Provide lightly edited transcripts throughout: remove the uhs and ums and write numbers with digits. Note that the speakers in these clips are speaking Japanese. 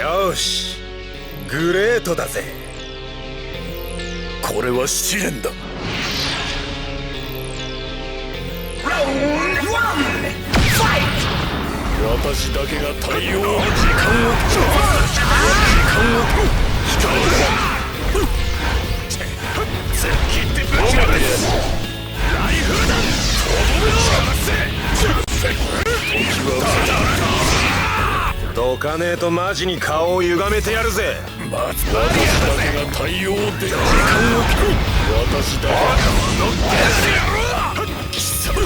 よし、グレートだぜ。これは試練だ。ラウンド1、ファイ私だけが対応。時間を切ってぶちかます。ライフルだ。とどめろ。どかねえとマジに顔を歪めてやるぜ。私だけが対応できる。時間を切る。私だけが貴様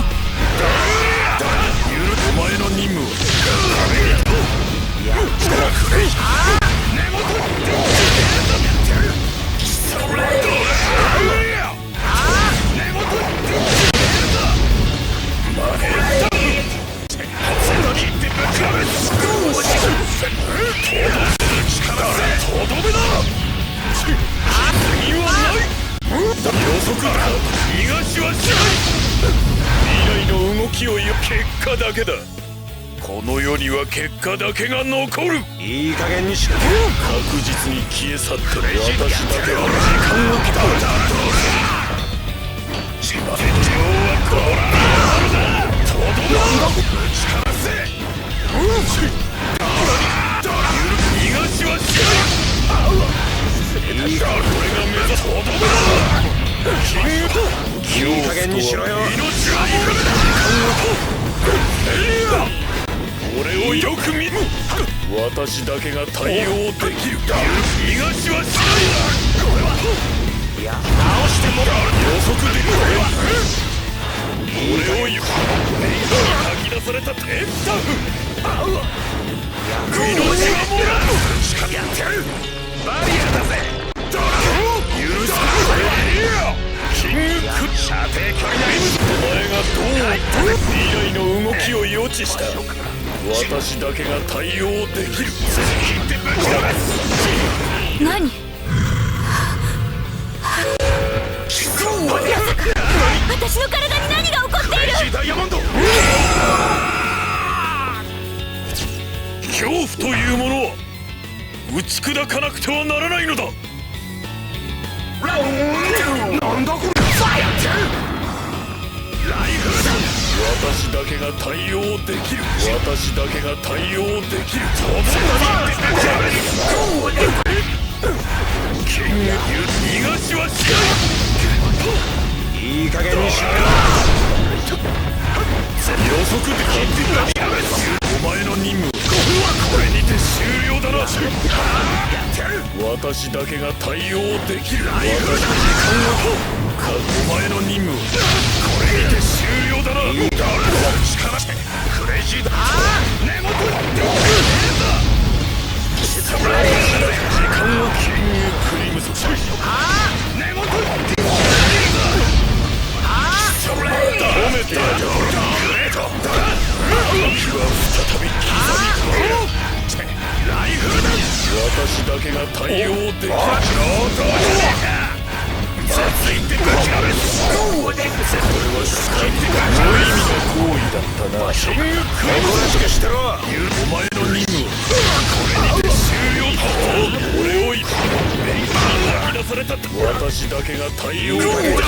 お前の任務は結果だけだ。この世には結果だけが残る。いい加減にしろ。確実に消え去って私だけは時間を切った。天井はこらとどめろ。ぶちかませ。逃がしはしない。これが目指す。とどめろ。いい加減にしろよ。命は俺をよく見る。私だけが対応できる。逃がしはしない。これはいや、直してもらう。予測できる。俺をよく吐き出されたテンタフ。命はもらう。しかやってやる。バリアだぜ。許すことよ。キングク射程距離内。お前がどう未来の動きを予知した。私だけが対応できる。何？私の体に何が起こっている？ダイヤモンド。恐怖というものは打ち砕かなくてはならないのだ。ラウンドなんだこれ。ファイアライフルだ。私だけが対応できる。私だけが対応できる。キング逃がしはしない。いい加減にしろよ。予測できてる。お前の任務これにて終了だな。私だけが対応できる。お前の任務これにて終了だな。力してクレイジーだ。根元時間をキングクリムゾン。根元止めてやる。グレート僕は再び刻みライフルだ。私だけが対応できる。ついてぶちかめす。これは無意味な行為だったな。キングクリムゾンとしてろ。お前の任務これにて終了だ。俺を一歩吐き出された。私だけが対応できる。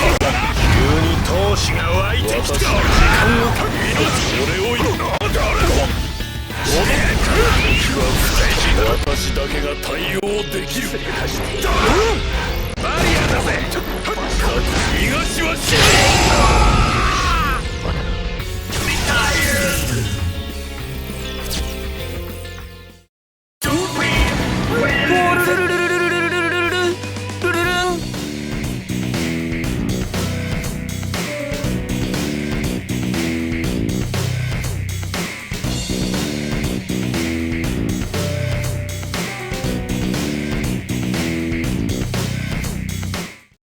急に闘志が湧いてきた。時間をかける。俺を一歩私だけが対応できる。